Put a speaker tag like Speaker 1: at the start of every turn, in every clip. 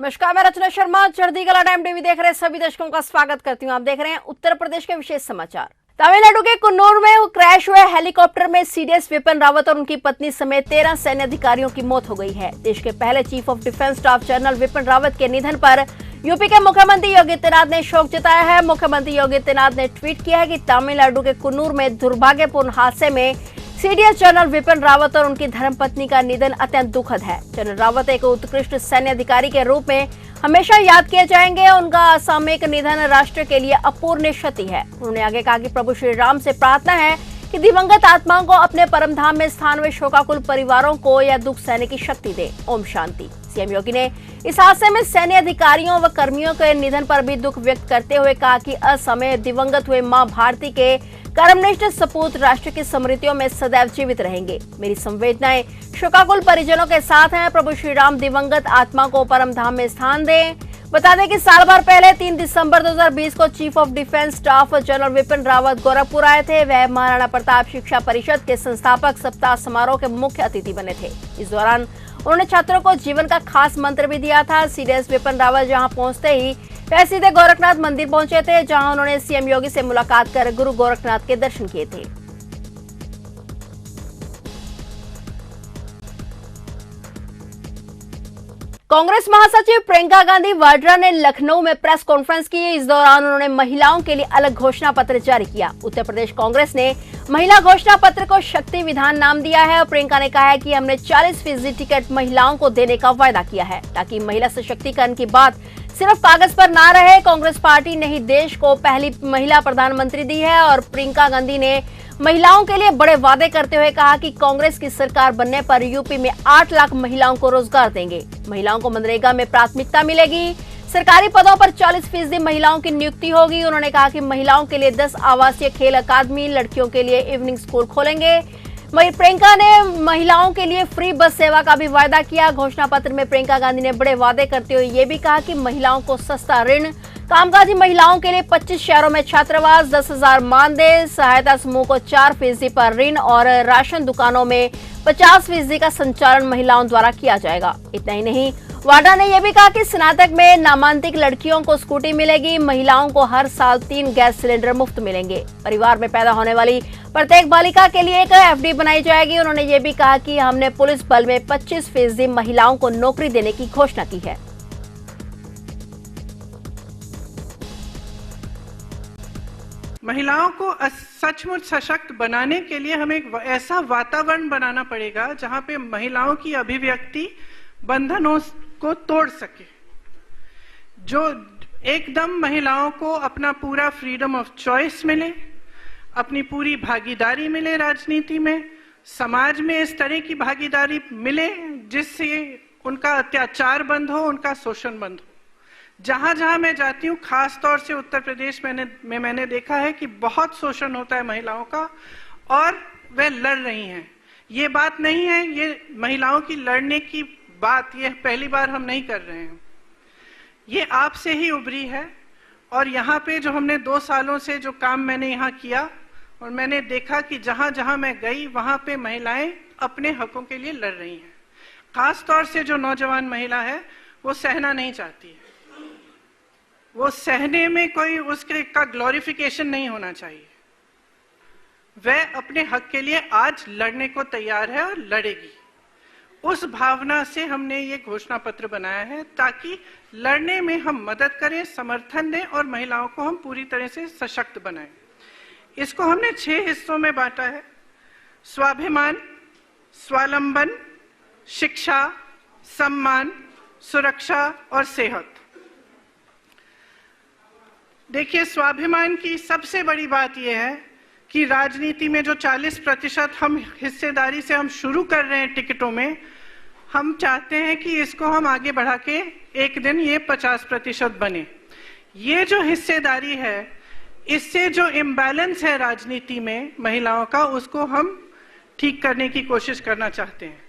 Speaker 1: नमस्कार, मैं रचना शर्मा। चढ़ती कला टाइम टीवी देख रहे सभी दर्शकों का स्वागत करती हूं। आप देख रहे हैं उत्तर प्रदेश के विशेष समाचार। तमिलनाडु के कुन्नूर में क्रैश हुए हेलीकॉप्टर में सीडीएस विपिन रावत और उनकी पत्नी समेत 13 सैन्य अधिकारियों की मौत हो गई है। देश के पहले chief of defence staff general Vipin Rawat के निधन पर यूपी के मुख्यमंत्री योगी आदित्यनाथ ने शोक जताया है। मुख्यमंत्री योगी आदित्यनाथ ने ट्वीट किया है कि तमिलनाडु के कुन्नूर में दुर्भाग्यपूर्ण हादसे में सीडीएस जनरल विपिन रावत और उनकी धर्मपत्नी का निधन अत्यंत दुखद है। जनरल रावत एक उत्कृष्ट सैन्य अधिकारी के रूप में हमेशा याद किए जाएंगे। उनका असामयिक निधन राष्ट्र के लिए अपूर्णीय क्षति है। उन्होंने आगे कहा कि प्रभु श्री राम से प्रार्थना है कि दिवंगत आत्माओं को अपने परम धाम में स्थान व शोकाकुल परिवारों को यह दुख सहने की शक्ति दे। ओम शांति। सीएम योगी ने इस हादसे में सैन्य अधिकारियों व कर्मियों के निधन पर भी दुख व्यक्त करते हुए कहा कि असमय दिवंगत हुए मां भारती के कर्मनिष्ठ सपूत राष्ट्र की स्मृतियों में सदैव जीवित रहेंगे। मेरी संवेदनाएं शोकाकुल परिजनों के साथ हैं। प्रभु श्री राम दिवंगत आत्मा को परम धाम में स्थान दें। बता दें कि साल भर पहले 3 दिसंबर 2020 को chief of defence staff general Vipin Rawat Gorakhpur आए थे। वह महाराणा प्रताप शिक्षा परिषद के संस्थापक सप्ताह समारोह के मुख्य अतिथि बने थे। इस दौरान उन्होंने छात्रों को जीवन का खास मंत्र भी दिया था। सीडीएस विपिन रावत जहां पहुंचते ही वह सीधे गोरखनाथ मंदिर पहुंचे थे, जहां उन्होंने सीएम योगी से मुलाकात कर गुरु गोरखनाथ के दर्शन किए थे। कांग्रेस महासचिव प्रियंका गांधी वाड्रा ने लखनऊ में प्रेस कॉन्फ्रेंस की। इस दौरान उन्होंने महिलाओं के लिए अलग घोषणा पत्र जारी किया। उत्तर प्रदेश कांग्रेस ने महिला घोषणा पत्र को शक्ति विधान नाम दिया है। प्रियंका ने कहा है कि हमने 40% टिकट महिलाओं को देने का वायदा किया है ताकि महिला सशक्तिकरण की बात सिर्फ कागज पर ना रहे। कांग्रेस पार्टी ने ही देश को पहली महिला प्रधानमंत्री दी है और प्रियंका गांधी ने महिलाओं के लिए बड़े वादे करते हुए कहा कि कांग्रेस की सरकार बनने पर यूपी में 8 लाख महिलाओं को रोजगार देंगे। महिलाओं को मनरेगा में प्राथमिकता मिलेगी। सरकारी पदों पर 40% महिलाओं की नियुक्ति होगी। उन्होंने कहा कि महिलाओं के लिए 10 आवासीय खेल अकादमी, लड़कियों के लिए इवनिंग स्कूल खोलेंगे। प्रियंका ने महिलाओं के लिए फ्री बस सेवा का भी वायदा किया। घोषणा पत्र में प्रियंका गांधी ने बड़े वादे करते हुए ये भी कहा कि महिलाओं को सस्ता ऋण, कामकाजी महिलाओं के लिए 25 शहरों में छात्रावास, 10,000 मानदेय, सहायता समूह को 4% पर ऋण और राशन दुकानों में 50% का संचालन महिलाओं द्वारा किया जाएगा। इतना ही नहीं, वाड्रा ने यह भी कहा कि स्नातक में नामांकित लड़कियों को स्कूटी मिलेगी। महिलाओं को हर साल 3 गैस सिलेंडर मुफ्त मिलेंगे। परिवार में पैदा होने वाली प्रत्येक बालिका के लिए एक एफडी बनाई जाएगी। उन्होंने ये भी कहा कि हमने पुलिस बल में 25% महिलाओं को नौकरी देने की घोषणा की है।
Speaker 2: महिलाओं को सचमुच सशक्त बनाने के लिए हमें एक ऐसा वातावरण बनाना पड़ेगा जहां पे महिलाओं की अभिव्यक्ति बंधनों को तोड़ सके, जो एकदम महिलाओं को अपना पूरा फ्रीडम ऑफ चॉइस मिले, अपनी पूरी भागीदारी मिले राजनीति में, समाज में इस तरह की भागीदारी मिले जिससे उनका अत्याचार बंद हो, उनका शोषण बंद हो। जहां जहां मैं जाती हूँ, खास तौर से उत्तर प्रदेश में मैंने देखा है कि बहुत शोषण होता है महिलाओं का और वे लड़ रही हैं। ये बात नहीं है, ये महिलाओं की लड़ने की बात ये पहली बार हम नहीं कर रहे हैं, ये आपसे ही उभरी है। और यहाँ पे जो हमने 2 सालों से जो काम मैंने यहाँ किया और मैंने देखा कि जहां जहां मैं गई वहां पे महिलाएं अपने हकों के लिए लड़ रही हैं। खास तौर से जो नौजवान महिला है वो सहना नहीं चाहती है, वो सहने में कोई उसके का ग्लोरिफिकेशन नहीं होना चाहिए। वह अपने हक के लिए आज लड़ने को तैयार है और लड़ेगी। उस भावना से हमने ये घोषणा पत्र बनाया है ताकि लड़ने में हम मदद करें, समर्थन दें और महिलाओं को हम पूरी तरह से सशक्त बनाएं। इसको हमने 6 हिस्सों में बांटा है: स्वाभिमान, स्वावलंबन, शिक्षा, सम्मान, सुरक्षा और सेहत। देखिए, स्वाभिमान की सबसे बड़ी बात यह है कि राजनीति में जो 40% हम हिस्सेदारी से हम शुरू कर रहे हैं टिकटों में, हम चाहते हैं कि इसको हम आगे बढ़ा के एक दिन ये 50% बने। ये जो हिस्सेदारी है, इससे जो इम्बैलेंस है राजनीति में महिलाओं का, उसको हम ठीक करने की कोशिश करना चाहते हैं।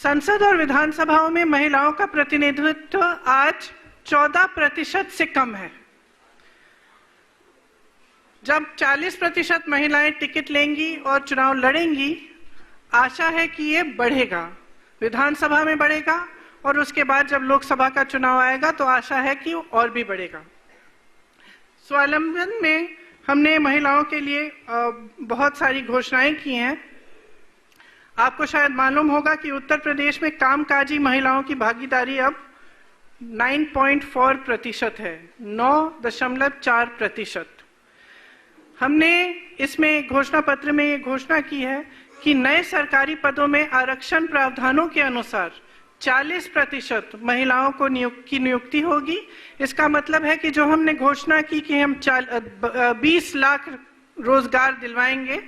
Speaker 2: संसद और विधानसभाओं में महिलाओं का प्रतिनिधित्व आज 14% से कम है। जब 40% महिलाएं टिकट लेंगी और चुनाव लड़ेंगी, आशा है कि ये बढ़ेगा, विधानसभा में बढ़ेगा और उसके बाद जब लोकसभा का चुनाव आएगा तो आशा है कि और भी बढ़ेगा। स्वावलंबन में हमने महिलाओं के लिए बहुत सारी घोषणाएं की हैं। आपको शायद मालूम होगा कि उत्तर प्रदेश में कामकाजी महिलाओं की भागीदारी अब 9.4% है, 9.4%। हमने इसमें घोषणा पत्र में ये घोषणा की है कि नए सरकारी पदों में आरक्षण प्रावधानों के अनुसार 40% महिलाओं को नियुक्ति होगी। इसका मतलब है कि जो हमने घोषणा की कि हम 20 लाख रोजगार दिलवाएंगे,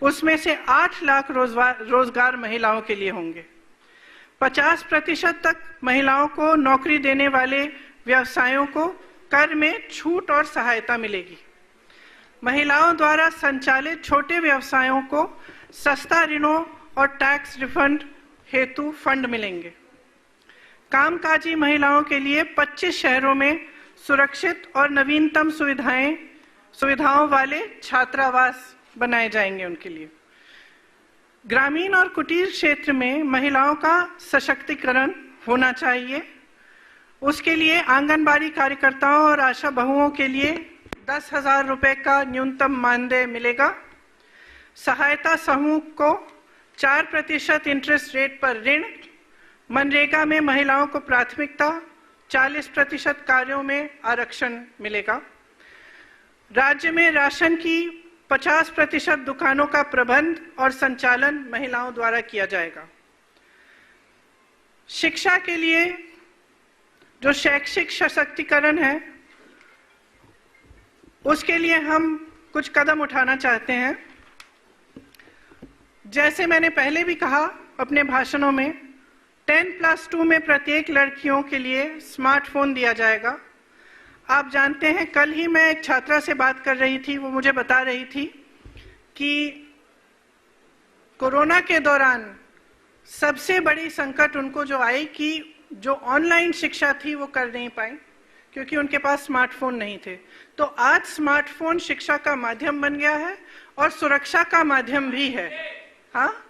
Speaker 2: उसमें से 8 लाख रोजगार महिलाओं के लिए होंगे। 50% तक महिलाओं को नौकरी देने वाले व्यवसायों को कर में छूट और सहायता मिलेगी। महिलाओं द्वारा संचालित छोटे व्यवसायों को सस्ता ऋणों और टैक्स रिफंड हेतु फंड मिलेंगे। कामकाजी महिलाओं के लिए 25 शहरों में सुरक्षित और नवीनतम सुविधाओं वाले छात्रावास बनाए जाएंगे उनके लिए। ग्रामीण और कुटीर क्षेत्र में महिलाओं का सशक्तिकरण होना चाहिए। उसके लिए आंगनबाड़ी कार्यकर्ताओं और आशा बहुओं के लिए 10,000 रुपए का न्यूनतम मानदेय मिलेगा। सहायता समूह को 4% इंटरेस्ट रेट पर ऋण। मनरेगा में महिलाओं को प्राथमिकता, 40% कार्यों में आरक्षण मिलेगा। राज्य में राशन की 50% दुकानों का प्रबंध और संचालन महिलाओं द्वारा किया जाएगा। शिक्षा के लिए जो शैक्षिक सशक्तिकरण है, उसके लिए हम कुछ कदम उठाना चाहते हैं। जैसे मैंने पहले भी कहा अपने भाषणों में, 10+2 में प्रत्येक लड़कियों के लिए स्मार्टफोन दिया जाएगा। आप जानते हैं, कल ही मैं एक छात्रा से बात कर रही थी, वो मुझे बता रही थी कि कोरोना के दौरान सबसे बड़ी संकट उनको जो आई कि जो ऑनलाइन शिक्षा थी वो कर नहीं पाई क्योंकि उनके पास स्मार्टफोन नहीं थे। तो आज स्मार्टफोन शिक्षा का माध्यम बन गया है और सुरक्षा का माध्यम भी है। हाँ,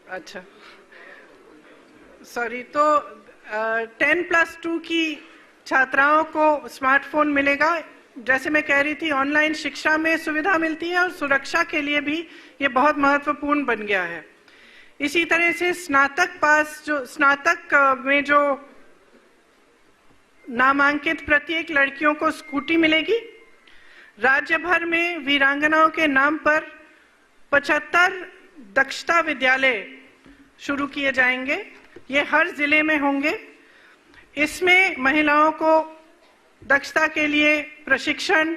Speaker 2: अच्छा, सॉरी। तो 10+2 की छात्राओं को स्मार्टफोन मिलेगा। जैसे मैं कह रही थी, ऑनलाइन शिक्षा में सुविधा मिलती है और सुरक्षा के लिए भी ये बहुत महत्वपूर्ण बन गया है। इसी तरह से स्नातक में जो नामांकित प्रत्येक लड़कियों को स्कूटी मिलेगी। राज्य भर में वीरांगनाओं के नाम पर 75 दक्षता विद्यालय शुरू किए जाएंगे। ये हर जिले में होंगे। इसमें महिलाओं को दक्षता के लिए प्रशिक्षण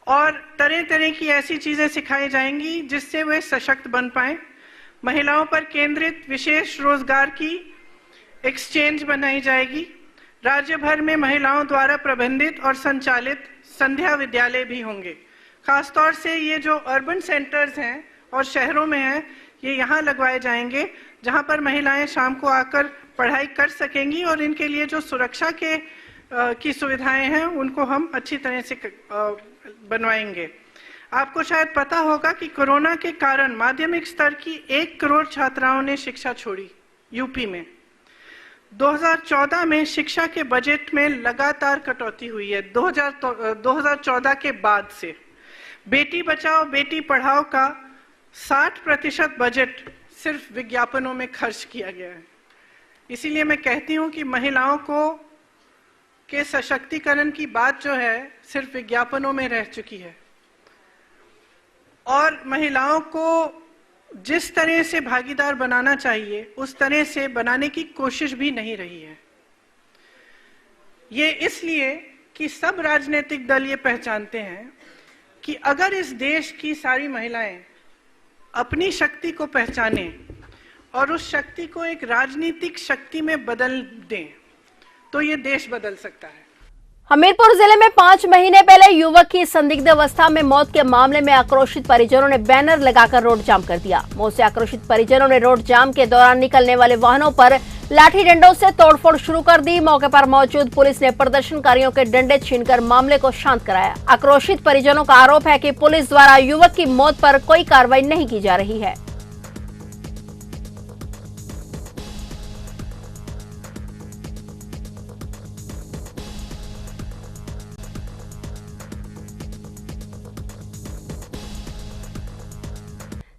Speaker 2: और तरह तरह की ऐसी चीजें सिखाई जाएंगी जिससे वे सशक्त बन पाएं। महिलाओं पर केंद्रित विशेष रोजगार की एक्सचेंज बनाई जाएगी। राज्य भर में महिलाओं द्वारा प्रबंधित और संचालित संध्या विद्यालय भी होंगे। खासतौर से ये जो अर्बन सेंटर्स हैं और शहरों में हैं, ये यहाँ लगवाए जाएंगे जहाँ पर महिलाएं शाम को आकर पढ़ाई कर सकेंगी और इनके लिए जो सुरक्षा की सुविधाएं हैं उनको हम अच्छी तरह से बनवाएंगे। आपको शायद पता होगा कि कोरोना के कारण माध्यमिक स्तर की 1 करोड़ छात्राओं ने शिक्षा छोड़ी यूपी में। 2014 में शिक्षा के बजट में लगातार कटौती हुई है। 2014 के बाद से बेटी बचाओ बेटी पढ़ाओ का 60% बजट सिर्फ विज्ञापनों में खर्च किया गया है। इसीलिए मैं कहती हूँ कि महिलाओं के सशक्तिकरण की बात जो है सिर्फ विज्ञापनों में रह चुकी है और महिलाओं को जिस तरह से भागीदार बनाना चाहिए उस तरह से बनाने की कोशिश भी नहीं रही है। ये इसलिए कि सब राजनीतिक दल ये पहचानते हैं कि अगर इस देश की सारी महिलाएं अपनी शक्ति को पहचानें और उस शक्ति को एक राजनीतिक शक्ति में बदल दें तो ये देश बदल सकता है।
Speaker 1: हमीरपुर जिले में 5 महीने पहले युवक की संदिग्ध अवस्था में मौत के मामले में आक्रोशित परिजनों ने बैनर लगाकर रोड जाम कर दिया। मौत से आक्रोशित परिजनों ने रोड जाम के दौरान निकलने वाले वाहनों पर लाठी डंडों से तोड़फोड़ शुरू कर दी। मौके पर मौजूद पुलिस ने प्रदर्शनकारियों के डंडे छीनकर मामले को शांत कराया। आक्रोशित परिजनों का आरोप है कि पुलिस द्वारा युवक की मौत पर कोई कार्रवाई नहीं की जा रही है।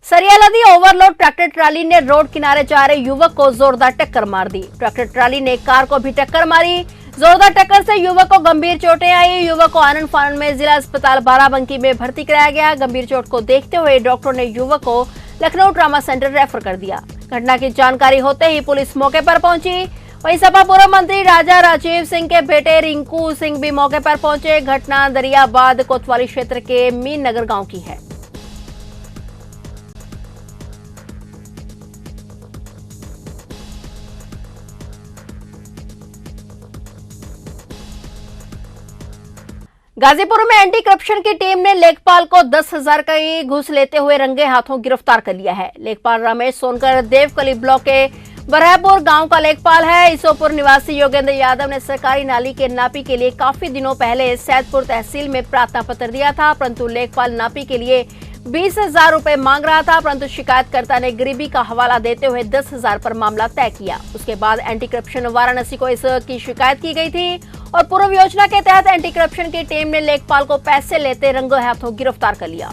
Speaker 1: सरिया नदी ओवरलोड ट्रैक्टर ट्राली ने रोड किनारे जा रहे युवक को जोरदार टक्कर मार दी। ट्रैक्टर ट्राली ने कार को भी टक्कर मारी। जोरदार टक्कर से युवक को गंभीर चोटें आई। युवक को आनंद फानन में जिला अस्पताल बाराबंकी में भर्ती कराया गया। गंभीर चोट को देखते हुए डॉक्टरों ने युवक को लखनऊ ट्रामा सेंटर रेफर कर दिया। घटना की जानकारी होते ही पुलिस मौके पर पहुंची। वहीं सपा पूर्व मंत्री राजा राजीव सिंह के बेटे रिंकू सिंह भी मौके पर पहुंचे। घटना दरियाबाद कोतवाली क्षेत्र के मीन नगर गाँव की है। गाजीपुर में एंटी करप्शन की टीम ने लेखपाल को 10,000 का घूस लेते हुए रंगे हाथों गिरफ्तार कर लिया है। लेखपाल रमेश सोनकर देवकली ब्लॉक के बरहपुर गांव का लेखपाल है। ईसोपुर निवासी योगेंद्र यादव ने सरकारी नाली के नापी के लिए काफी दिनों पहले सैदपुर तहसील में प्रार्थना पत्र दिया था, परंतु लेखपाल नापी के लिए 20,000 रुपए मांग रहा था, परंतु शिकायतकर्ता ने गरीबी का हवाला देते हुए 10,000 पर मामला तय किया। उसके बाद एंटी करप्शन वाराणसी को इसकी शिकायत की गई थी और पूर्व योजना के तहत एंटी करप्शन की टीम ने लेखपाल को पैसे लेते रंगों हाथों गिरफ्तार कर लिया।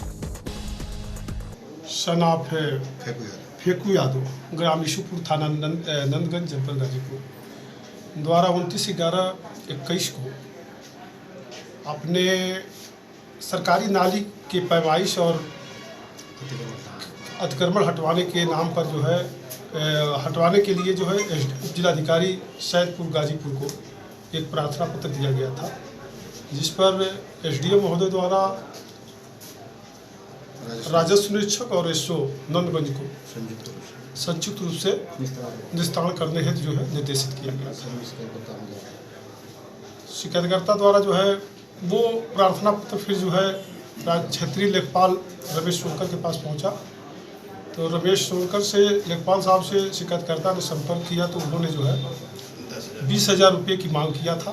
Speaker 3: सनाफ फेकू यादव, ग्राम ईशुपुर, थाना नंदगंज, जनपद गाजीपुर द्वारा 29/11/21 को अपने सरकारी नाली की पैमाइश और अतिक्रमण हटवाने के नाम पर जो है हटवाने के लिए जो है जिलाधिकारी सैदपुर गाजीपुर को एक प्रार्थना पत्र दिया गया था, जिस पर एसडीएम महोदय द्वारा राजस्व निरीक्षक और एसओ नंदगंज को संयुक्त रूप से निस्तारण करने हेतु जो है निर्देशित किया गया था। शिकायतकर्ता द्वारा जो है वो प्रार्थना पत्र फिर जो है क्षेत्रीय लेखपाल रमेश सोनकर के पास पहुंचा, तो रमेश सोनकर से लेखपाल साहब से शिकायतकर्ता ने संपर्क किया, तो उन्होंने जो है 20,000 रुपये की मांग किया था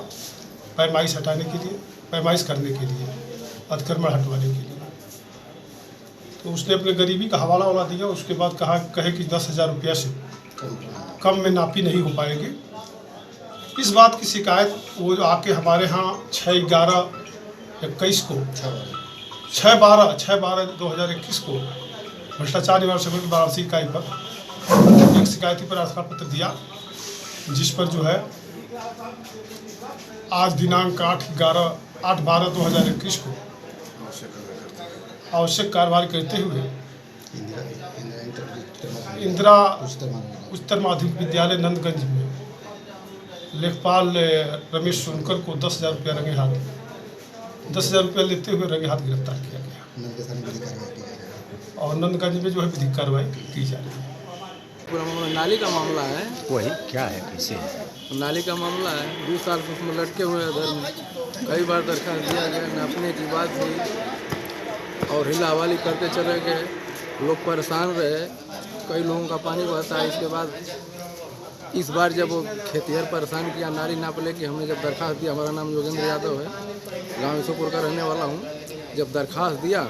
Speaker 3: पैमाइश हटाने के लिए, पैमाइश करने के लिए, अतिक्रमण हटवाने के लिए। तो उसने अपने गरीबी का हवाला वाला दिया। उसके बाद कहे कि 10,000 रुपया से कम में नापी नहीं हो पाएगी। इस बात की शिकायत वो आके हमारे यहाँ 6/11/21 को 6/12/2021 को भ्रष्टाचार निवारण समिति की वाराणसी इकाई पर एक शिकायती प्रार्थना पत्र दिया, जिस पर जो है आज दिनांक 8/12/2021 को आवश्यक कार्रवाई करते हुए इंदिरा उच्चतर माध्यमिक विद्यालय नंदगंज में लेखपाल रमेश सोनकर को 10,000 रुपया रंगे हाथ 10,000 रुपया लेते हुए रंगे हाथ गिरफ्तार किया गया और नंदगंज में जो है विधिक कार्रवाई की जा रही है।
Speaker 4: पूरा मामला नाली का मामला है।
Speaker 5: वही क्या है, कैसे है?
Speaker 4: नाली का मामला है। 2 साल से उसमें लटके हुए हैं। उधर में कई बार दरखास्त दिया गया, नापने की बात हुई और हिला हवाली करते चले गए। लोग परेशान रहे, कई लोगों का पानी बहता है। इसके बाद इस बार जब वो खेतिहर परेशान किया, नाली नाप ले कि हमने जब दरखास्त दिया, हमारा नाम योगेंद्र यादव है, गाँव ईसोपुर का रहने वाला हूँ। जब दरखास्त दिया,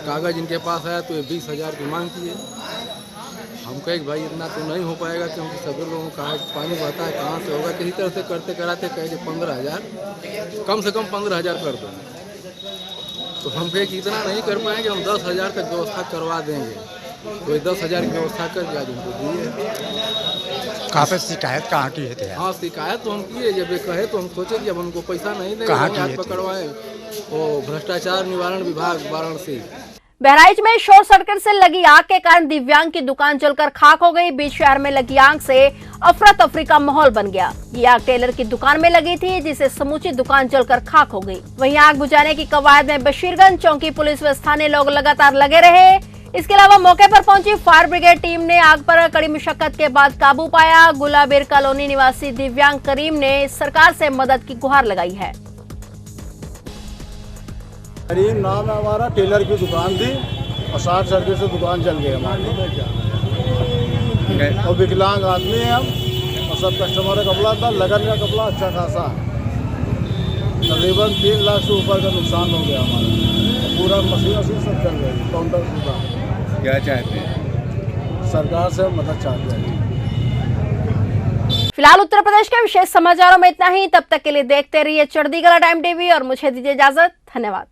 Speaker 4: कागज़ इनके पास आया तो ये 20,000 की मांग किए। हम कहे भाई इतना तो नहीं हो पाएगा, क्योंकि सभी लोगों का पानी बहता है, कहाँ से होगा। किसी तरह से करते कराते कहे 15,000, कम से कम 15,000 कर दो। तो हम कहे कि इतना नहीं कर पाएंगे, हम 10,000 तक व्यवस्था करवा देंगे। तो ये 10,000 की व्यवस्था करके आज उनको दिए।
Speaker 5: कहाँ पे शिकायत कहाँ की है?
Speaker 4: हाँ, शिकायत तो हम किए। जब ये कहे तो हम सोचे कि जब उनको पैसा नहीं देंगे, हाथ पकड़वाए। वो भ्रष्टाचार निवारण विभाग वाराणसी।
Speaker 1: बहराइच में शॉर्ट सर्किट से लगी आग के कारण दिव्यांग की दुकान जलकर खाक हो गई। बीच शहर में लगी आग से अफरा तफरी का माहौल बन गया। ये आग टेलर की दुकान में लगी थी, जिसे समूची दुकान जलकर खाक हो गई। वहीं आग बुझाने की कवायद में बशीरगंज चौकी पुलिस व स्थानीय लोग लगातार लगे रहे। इसके अलावा मौके पर पहुंची फायर ब्रिगेड टीम ने आग पर कड़ी मशक्कत के बाद काबू पाया। गुलाबीर कॉलोनी निवासी दिव्यांग करीम ने सरकार से मदद की गुहार लगाई है।
Speaker 6: करीम नाम है हमारा, टेलर की दुकान थी और शॉर्ट सर्किट से दुकान जल गई हमारी। और विकलांग आदमी हैं हम, और सब कस्टमर का कपड़ा था, लगन का कपड़ा अच्छा खासा है। तकरीबन 3 लाख से ऊपर का नुकसान हो गया हमारा। पूरा मशीन सब चल रही, काउंटर पूरा।
Speaker 5: क्या चाहते हैं?
Speaker 6: सरकार से मदद चाहते हैं।
Speaker 1: फिलहाल उत्तर प्रदेश के विशेष समाचारों में इतना ही। तब तक के लिए देखते रहिए चढ़ती कला टाइम टीवी और मुझे दीजिए इजाजत। धन्यवाद।